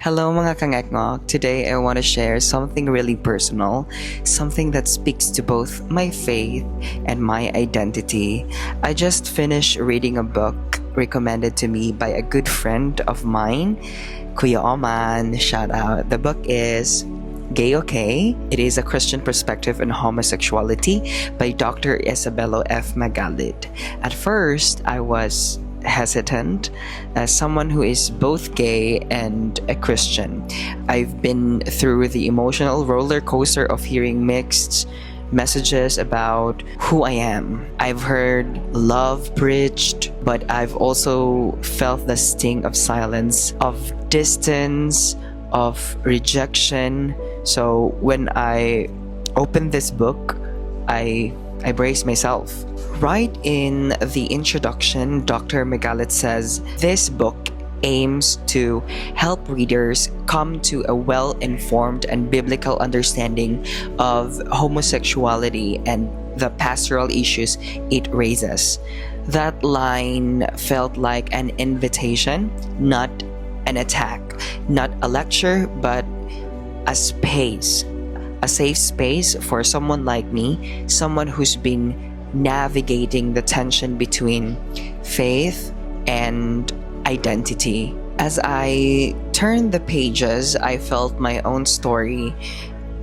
Hello mga kangekngok. Today I want to share something really personal, something that speaks to both my faith and my identity. I just finished reading a book recommended to me by a good friend of mine, Kuya Oman, shout out. The book is Gay Okay. It is a Christian perspective on homosexuality by Dr. Isabelo F. Magalit. At first, I was hesitant as someone who is both gay and a Christian. I've been through the emotional roller coaster of hearing mixed messages about who I am. I've heard love preached, but I've also felt the sting of silence, of distance, of rejection. So when I opened this book, I braced myself. Right in the introduction, Dr. Magalit says this book aims to help readers come to a well-informed and biblical understanding of homosexuality and the pastoral issues it raises. That line felt like an invitation, not an attack, not a lecture, but a space, a safe space for someone like me, someone who's been navigating the tension between faith and identity. As I turned the pages, I felt my own story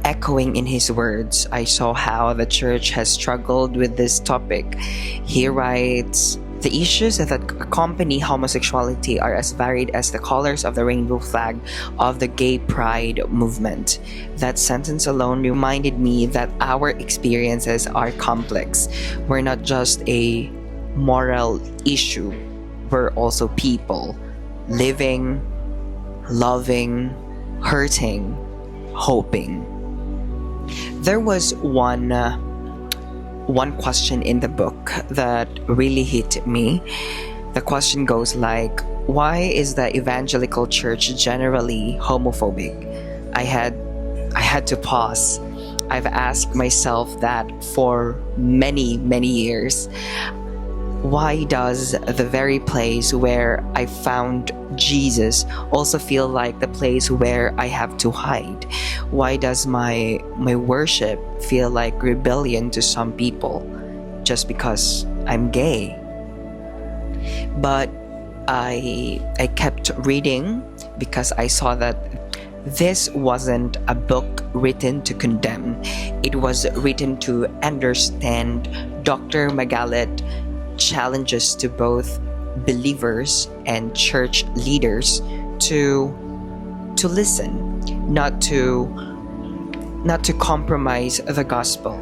echoing in his words. I saw how the church has struggled with this topic. He writes, "The issues that accompany homosexuality are as varied as the colors of the rainbow flag of the gay pride movement." That sentence alone reminded me that our experiences are complex. We're not just a moral issue, we're also people living, loving, hurting, hoping. There was one question in the book that really hit me. The question goes like, why is the evangelical church generally homophobic? I had to pause. I've asked myself that for many years. Why does the very place where I found Jesus also feel like the place where I have to hide? Why does my worship feel like rebellion to some people just because I'm gay? But I kept reading because I saw that this wasn't a book written to condemn. It was written to understand. Dr. Magalit challenges to both believers and church leaders to listen, not to compromise the gospel,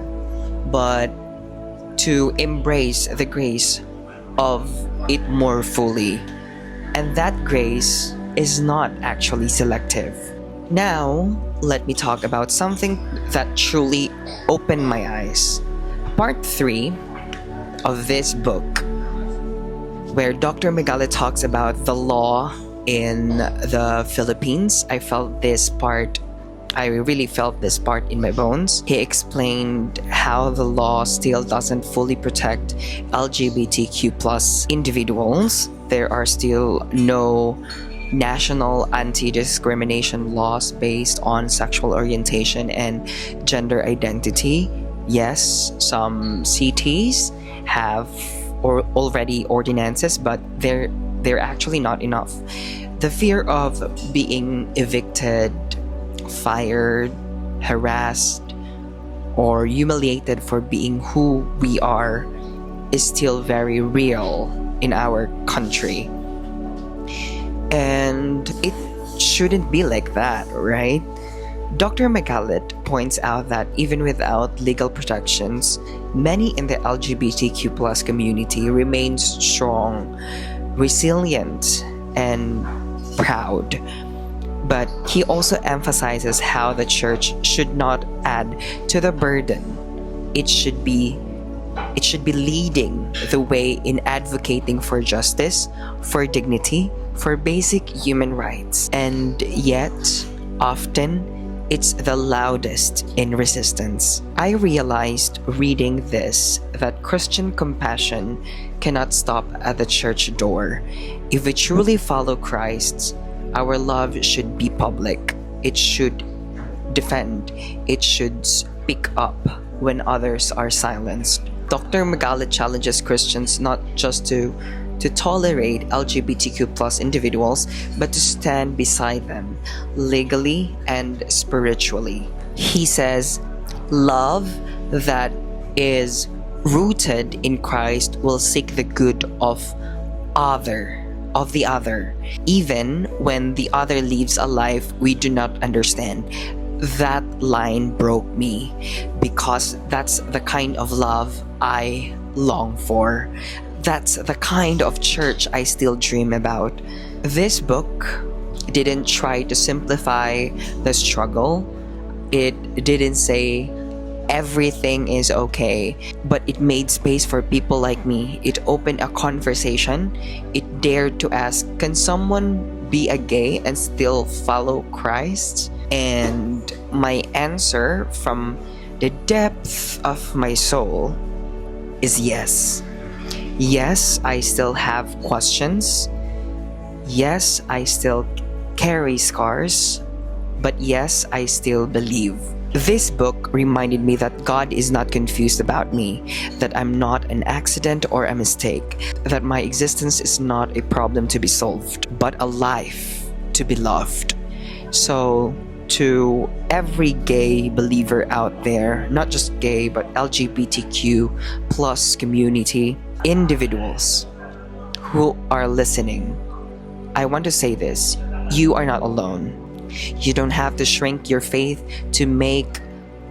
but to embrace the grace of it more fully. And that grace is not actually selective. Now, let me talk about something that truly opened my eyes. Part 3 of this book, where Dr. Magalit talks about the law in the Philippines. I really felt this part in my bones. He explained how the law still doesn't fully protect LGBTQ plus individuals. There are still no national anti-discrimination laws based on sexual orientation and gender identity. Yes, some cities have already ordinances, but they're actually not enough. The fear of being evicted, fired, harassed, or humiliated for being who we are is still very real in our country. And it shouldn't be like that, right? Dr. Magalit points out that even without legal protections, many in the LGBTQ plus community remain strong, resilient, and proud. But he also emphasizes how the church should not add to the burden. It should be leading the way in advocating for justice, for dignity, for basic human rights. And yet, often, it's the loudest in resistance. I realized reading this that Christian compassion cannot stop at the church door. If we truly follow Christ, Our love should be public. It should defend. It should speak up when others are silenced. Dr. Magalit challenges Christians not just to tolerate LGBTQ plus individuals, but to stand beside them legally and spiritually. He says, love that is rooted in Christ will seek the good of the other, even when the other lives a life we do not understand. That line broke me because that's the kind of love I long for. That's the kind of church I still dream about. This book didn't try to simplify the struggle. It didn't say everything is okay, but it made space for people like me. It opened a conversation. It dared to ask, can someone be a gay and still follow Christ? And my answer from the depth of my soul is yes. Yes, I still have questions. Yes, I still carry scars. But yes, I still believe. This book reminded me that God is not confused about me, that I'm not an accident or a mistake, that my existence is not a problem to be solved, but a life to be loved. So, to every gay believer out there, not just gay, but LGBTQ plus community, individuals who are listening, I want to say this: you are not alone. You don't have to shrink your faith to make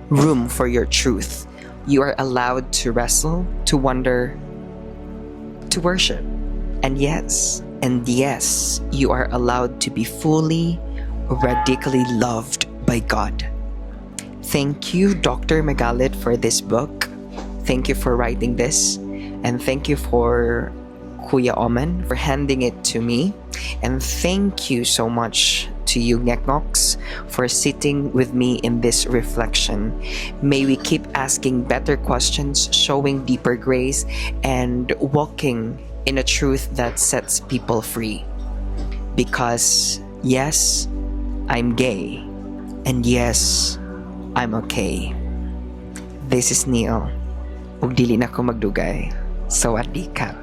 room for your truth. You are allowed to wrestle, to wonder, to worship. And yes, you are allowed to be fully, radically loved by God. Thank you, Dr. Magalit, for this book. Thank you for writing this. And thank you for Kuya Oman for handing it to me. And thank you so much to you, NgekNgoks, for sitting with me in this reflection. May we keep asking better questions, showing deeper grace, and walking in a truth that sets people free. Because yes, I'm gay. And yes, I'm okay. This is Neil. Ug dili na ko magdugay. Sawadee ka.